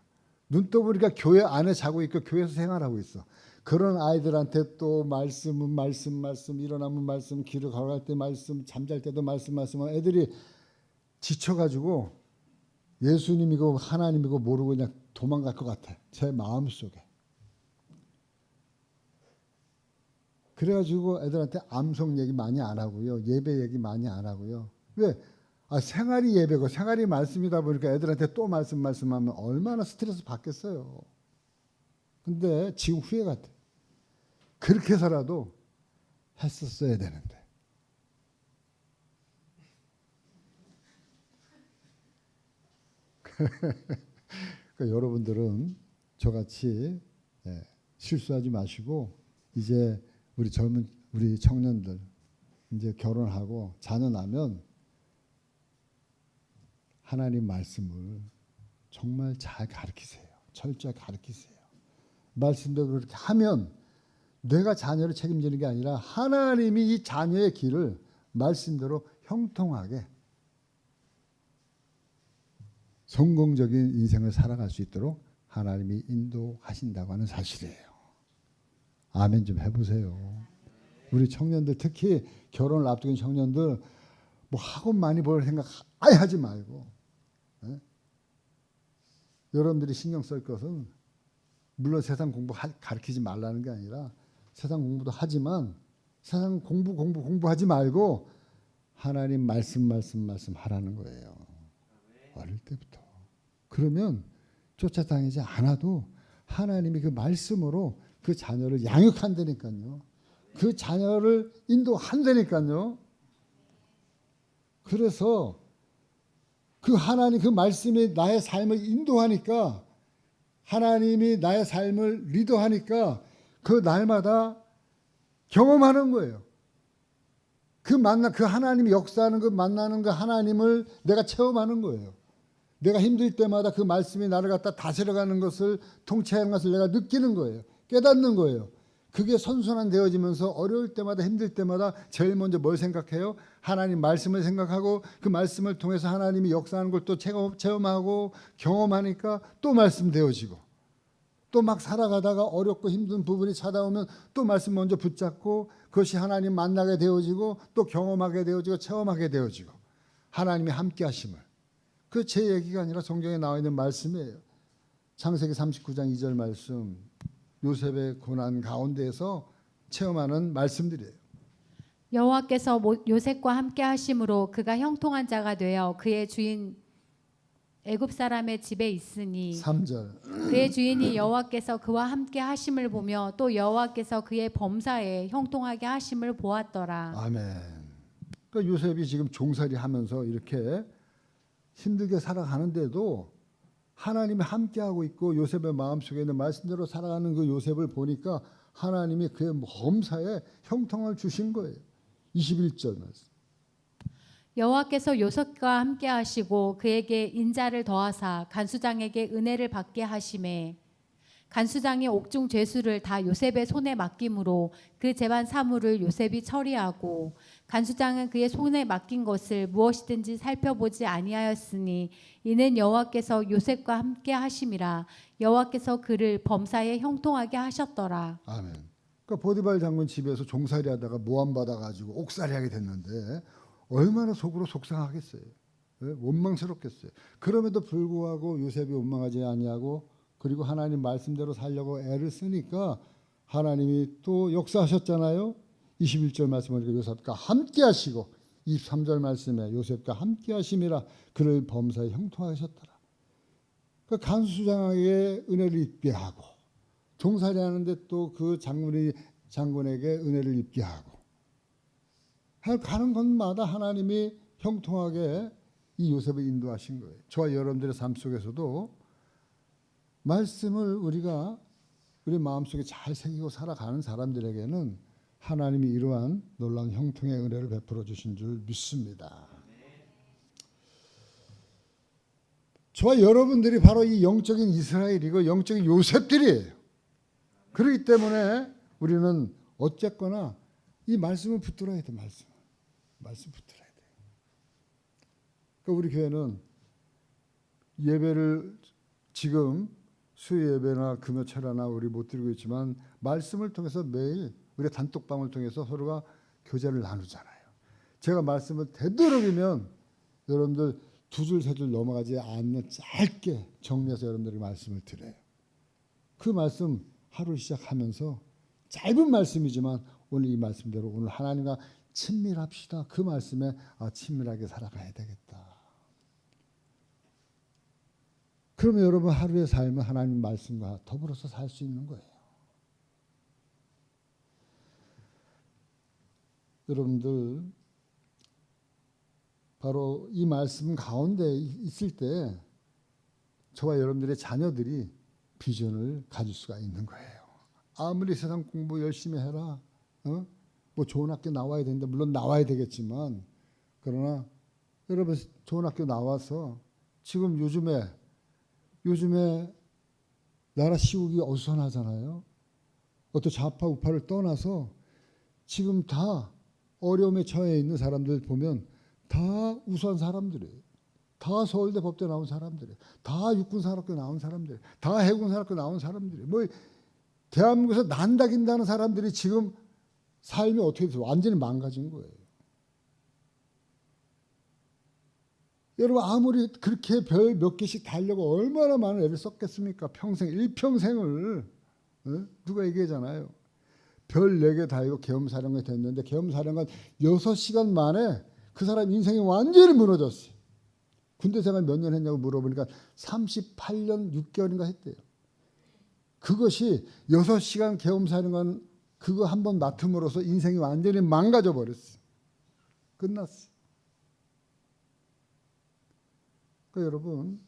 눈 떠보니까 교회 안에 자고 있고 교회에서 생활하고 있어. 그런 아이들한테 또 말씀은 말씀, 일어나면 말씀, 길을 걸어갈 때 말씀, 잠잘 때도 말씀, 애들이 지쳐가지고 예수님이고 하나님이고 모르고 그냥 도망갈 것 같아. 제 마음속에. 그래가지고 애들한테 암송 얘기 많이 안 하고요. 예배 얘기 많이 안 하고요. 왜? 생활이 예배고 생활이 말씀이다 보니까 애들한테 또 말씀하면 얼마나 스트레스 받겠어요. 근데 지금 후회 같아. 그렇게 해서라도 했었어야 되는데. 그러니까 여러분들은 저같이 실수하지 마시고 이제 우리 청년들 이제 결혼하고 자녀 나면 하나님 말씀을 정말 잘 가르치세요. 철저히 가르치세요. 말씀대로 그렇게 하면 내가 자녀를 책임지는 게 아니라 하나님이 이 자녀의 길을 말씀대로 형통하게 성공적인 인생을 살아갈 수 있도록 하나님이 인도하신다고 하는 사실이에요. 아멘 좀 해보세요. 우리 청년들, 특히 결혼을 앞두고 있는 청년들, 뭐 학원 많이 볼 생각 아예 하지 말고, 여러분들이 신경 쓸 것은 물론 세상 공부 가르치지 말라는 게 아니라 세상 공부도 하지만 세상 공부하지 말고 하나님 말씀 하라는 거예요. 어릴 때부터. 그러면 쫓아다니지 않아도 하나님이 그 말씀으로 그 자녀를 양육한다니까요. 그 자녀를 인도한다니까요. 그래서 그 하나님 그 말씀이 나의 삶을 인도하니까 하나님이 나의 삶을 리더하니까 그 날마다 경험하는 거예요. 그 하나님이 역사하는 그 만나는 그 하나님을 내가 체험하는 거예요. 내가 힘들 때마다 그 말씀이 나를 갖다 다스려가는 것을, 통치하는 것을 내가 느끼는 거예요. 깨닫는 거예요. 그게 선순환 되어지면서 어려울 때마다, 힘들 때마다 제일 먼저 뭘 생각해요? 하나님 말씀을 생각하고, 그 말씀을 통해서 하나님이 역사하는 걸 또 체험하고 경험하니까 또 말씀 되어지고, 또 막 살아가다가 어렵고 힘든 부분이 찾아오면 또 말씀 먼저 붙잡고, 그것이 하나님 만나게 되어지고, 또 경험하게 되어지고, 체험하게 되어지고, 하나님이 함께 하심을. 그 제 얘기가 아니라 성경에 나와 있는 말씀이에요. 창세기 39장 2절 말씀, 요셉의 고난 가운데에서 체험하는 말씀들이에요. 여호와께서 요셉과 함께 하심으로 그가 형통한 자가 되어 그의 주인 애굽 사람의 집에 있으니 3절. 그의 주인이 여호와께서 그와 함께 하심을 보며 또 여호와께서 그의 범사에 형통하게 하심을 보았더라. 아멘. 그러니까 요셉이 지금 종살이 하면서 이렇게 힘들게 살아가는데도 하나님이 함께하고 있고, 요셉의 마음속에 있는 말씀대로 살아가는 그 요셉을 보니까 하나님이 그의 범사에 형통을 주신 거예요. 21절 말씀. 여호와께서 요셉과 함께 하시고 그에게 인자를 더하사 간수장에게 은혜를 받게 하심에 간수장이 옥중 죄수를 다 요셉의 손에 맡김으로 그 재반 사물을 요셉이 처리하고 간수장은 그의 손에 맡긴 것을 무엇이든지 살펴보지 아니하였으니 이는 여호와께서 요셉과 함께 하심이라. 여호와께서 그를 범사에 형통하게 하셨더라. 아멘. 그러니까 보디발 장군 집에서 종살이 하다가 모함 받아 가지고 옥살이 하게 됐는데 얼마나 속으로 속상하겠어요. 원망스럽겠어요. 그럼에도 불구하고 요셉이 원망하지 아니하고, 그리고 하나님 말씀대로 살려고 애를 쓰니까 하나님이 또 역사하셨잖아요. 21절 말씀을 보니까 요셉과 함께 하시고, 23절 말씀에 요셉과 함께 하심이라 그를 범사에 형통하셨더라. 그 간수장에게 은혜를 입게 하고, 종살이 하는데 또 그 장군에게 은혜를 입게 하고, 가는 곳마다 하나님이 형통하게 이 요셉을 인도하신 거예요. 저와 여러분들의 삶 속에서도 말씀을 우리가 우리 마음속에 잘 새기고 살아가는 사람들에게는 하나님이 이러한 놀라운 형통의 은혜를 베풀어 주신 줄 믿습니다. 저와 여러분들이 바로 이 영적인 이스라엘이고 영적인 요셉들이에요. 그렇기 때문에 우리는 어쨌거나 이 말씀을 붙들어야 돼. 말씀 붙들어야 돼. 그러니까 우리 교회는 예배를 지금 수요 예배나 금요철야나 우리 못 드리고 있지만 말씀을 통해서 매일 우리 단톡방을 통해서 서로가 교제를 나누잖아요. 제가 말씀을 되도록이면 여러분들 두 줄 세 줄 넘어가지 않는 짧게 정리해서 여러분들에게 말씀을 드려요. 그 말씀 하루 시작하면서 짧은 말씀이지만 오늘 이 말씀대로 오늘 하나님과 친밀합시다. 그 말씀에 친밀하게 살아가야 되겠다. 그러면 여러분 하루의 삶은 하나님 말씀과 더불어서 살 수 있는 거예요. 여러분들 바로 이 말씀 가운데 있을 때 저와 여러분들의 자녀들이 비전을 가질 수가 있는 거예요. 아무리 세상 공부 열심히 해라, 뭐 좋은 학교 나와야 되는데 물론 나와야 되겠지만, 그러나 여러분 좋은 학교 나와서 지금 요즘에 나라 시국이 어수선하잖아요. 어떤 좌파 우파를 떠나서 지금 다 어려움에 처해 있는 사람들 보면 다 우수한 사람들이에요. 다 서울대 법대 나온 사람들이에요. 다 육군산업교 나온 사람들이에요. 다 해군산업교 나온 사람들이에요. 뭐 대한민국에서 난다긴다는 사람들이 지금 삶이 어떻게 돼서 완전히 망가진 거예요. 여러분 아무리 그렇게 별 몇 개씩 달려고 얼마나 많은 애를 썼겠습니까? 평생 일평생을. 누가 얘기하잖아요. 별 4개 달고 계엄사령관이 됐는데 계엄사령관 6시간 만에 그 사람 인생이 완전히 무너졌어요. 군대 생활 몇 년 했냐고 물어보니까 38년 6개월인가 했대요. 그것이 6시간 계엄사령관 그거 한번 맡음으로써 인생이 완전히 망가져 버렸어요. 끝났어요. 그러니까 여러분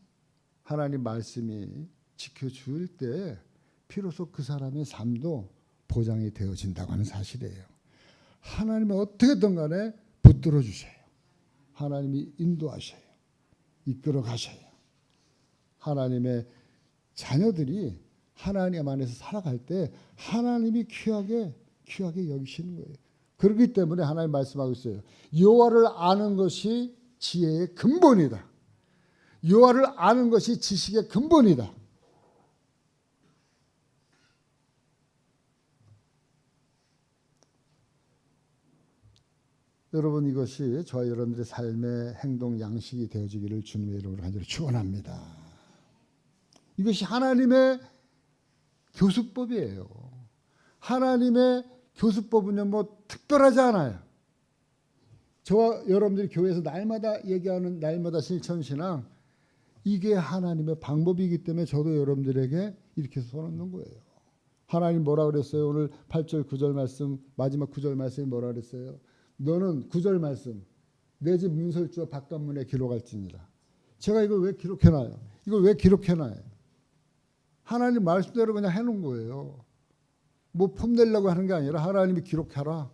하나님 말씀이 지켜줄 때 비로소 그 사람의 삶도 보장이 되어진다고 하는 사실이에요. 하나님이 어떻게든 간에 붙들어 주세요. 하나님이 인도하셔요. 이끌어 가셔요. 하나님의 자녀들이 하나님 안에서 살아갈 때 하나님이 귀하게 여기시는 거예요. 그렇기 때문에 하나님 말씀하고 있어요. 여호와를 아는 것이 지혜의 근본이다. 여호와를 아는 것이 지식의 근본이다. 여러분, 이것이 저와 여러분들의 삶의 행동 양식이 되어지기를 주님의 이름으로 간절히 축원합니다. 이것이 하나님의 교수법이에요. 하나님의 교수법은요, 뭐 특별하지 않아요. 저와 여러분들이 교회에서 날마다 얘기하는 날마다 실천신앙, 이게 하나님의 방법이기 때문에 저도 여러분들에게 이렇게 써놓는 거예요. 하나님 뭐라 그랬어요? 오늘 8절 9절 말씀, 마지막 9절 말씀이 뭐라 그랬어요? 너는 9절 말씀, 내 집 문설주와 바깥문에 기록할지니라. 제가 이걸 왜 기록해놔요? 이걸 왜 기록해놔요? 하나님 말씀대로 그냥 해놓은 거예요. 뭐 폼내려고 하는 게 아니라 하나님이 기록하라.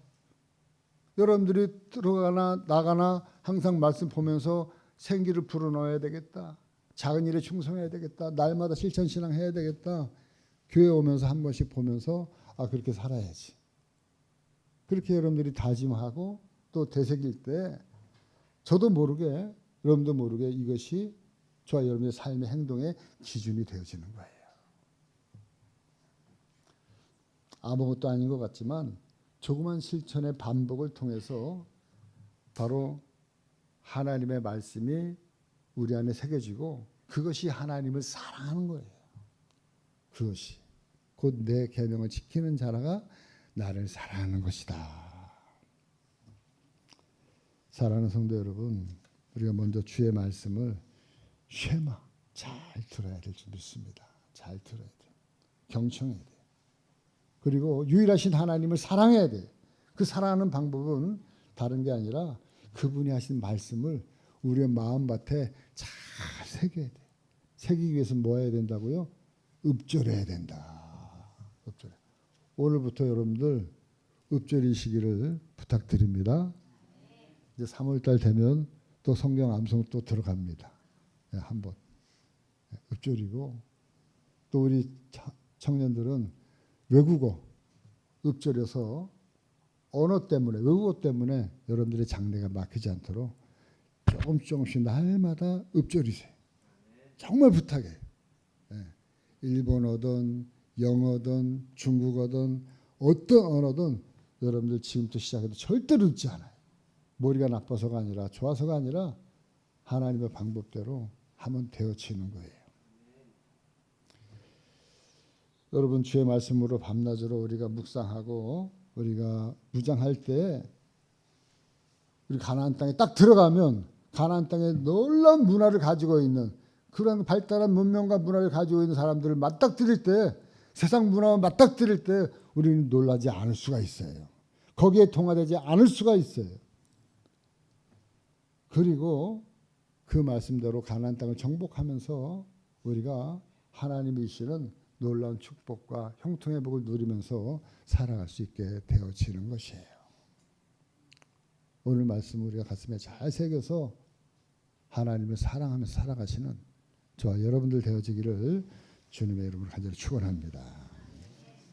여러분들이 들어가나 나가나 항상 말씀 보면서 생기를 불어넣어야 되겠다. 작은 일에 충성해야 되겠다. 날마다 실천신앙 해야 되겠다. 교회 오면서 한 번씩 보면서 그렇게 살아야지. 그렇게 여러분들이 다짐하고 또 되새길 때 저도 모르게 여러분도 모르게 이것이 저와 여러분의 삶의 행동의 기준이 되어지는 거예요. 아무것도 아닌 것 같지만 조그만 실천의 반복을 통해서 바로 하나님의 말씀이 우리 안에 새겨지고 그것이 하나님을 사랑하는 거예요. 그것이 곧 내 계명을 지키는 자라가 나를 사랑하는 것이다. 사랑하는 성도 여러분, 우리가 먼저 주의 말씀을 쉐마 잘 들어야 될 줄 믿습니다. 잘 들어야 돼요. 경청해야 돼요. 그리고 유일하신 하나님을 사랑해야 돼요. 그 사랑하는 방법은 다른 게 아니라 그분이 하신 말씀을 우리의 마음밭에 잘 새겨야 돼요. 새기기 위해서는 뭐 해야 된다고요? 읍절해야 된다. 읍절해. 오늘부터 여러분들 읍절이시기를 부탁드립니다. 이제 3월달 되면 또 성경 암송 또 들어갑니다. 네, 한번 읍절이고 또 우리 청년들은 외국어 읍절여서 언어 때문에 외국어 때문에 여러분들의 장래가 막히지 않도록 조금씩 날마다 읍절이세요. 정말 부탁해요. 네. 일본어든 영어든 중국어든 어떤 언어든 여러분들 지금부터 시작해도 절대로 늦지 않아요. 머리가 나빠서가 아니라 좋아서가 아니라 하나님의 방법대로 하면 되어지는 거예요. 여러분, 주의 말씀으로 밤낮으로 우리가 묵상하고 우리가 무장할 때 우리 가나안 땅에 딱 들어가면 가나안 땅에 놀라운 문화를 가지고 있는 그런 발달한 문명과 문화를 가지고 있는 사람들을 맞닥뜨릴 때 세상 문화와 맞닥뜨릴 때 우리는 놀라지 않을 수가 있어요. 거기에 동화되지 않을 수가 있어요. 그리고 그 말씀대로 가나안 땅을 정복하면서 우리가 하나님이 주시는 놀라운 축복과 형통의 복을 누리면서 살아갈 수 있게 되어지는 것이에요. 오늘 말씀 우리가 가슴에 잘 새겨서 하나님을 사랑하면서 살아가시는 저와 여러분들 되어지기를 주님의 이름으로 간절히 축원합니다.